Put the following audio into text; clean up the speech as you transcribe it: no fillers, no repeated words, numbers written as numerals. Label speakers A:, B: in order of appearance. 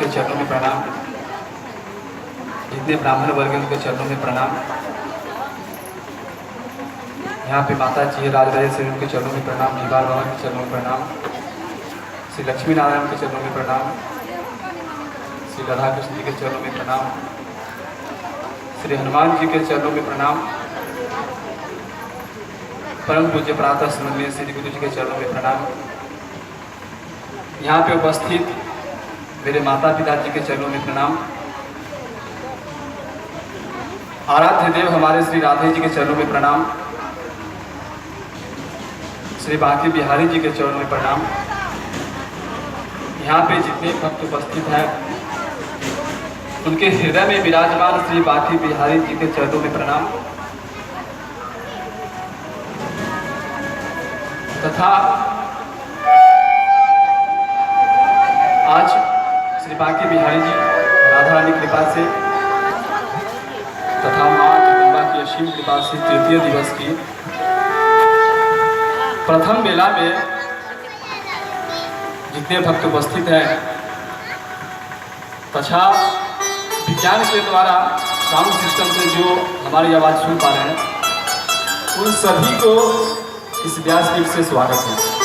A: उनके चरणों में प्रणाम। जितने ब्राह्मण वर्ग हैं उनके चरणों में प्रणाम। यहाँ पे माता जी राजराजेश्वरी उनके चरणों में प्रणाम। निवार बाबा के चरणों में प्रणाम। श्री लक्ष्मी नारायण के चरणों में प्रणाम। श्री राधा कृष्ण जी के चरणों में प्रणाम। श्री हनुमान जी के चरणों में प्रणाम। परम पूज्य प्रातः स्मरणीय श्री गुरु जी के चरणों में प्रणाम। यहाँ पे उपस्थित मेरे माता पिता जी के चरणों में प्रणाम। आराध्य देव हमारे श्री राधे जी के चरणों में प्रणाम। श्री बांके बिहारी जी के चरणों में प्रणाम। यहाँ पे जितने भक्त उपस्थित हैं उनके हृदय में विराजमान श्री बांके बिहारी जी के चरणों में प्रणाम। तथा आज श्री बांके बिहारी जी राधा रानी कृपा से तथा माँ जगदम्बा की असीम कृपा से तृतीय दिवस की प्रथम बेला में जितने भक्त उपस्थित हैं तथा विज्ञान के द्वारा साउंड सिस्टम से जो हमारी आवाज़ सुन पा रहे हैं उन सभी को इस व्यासपीठ से स्वागत है।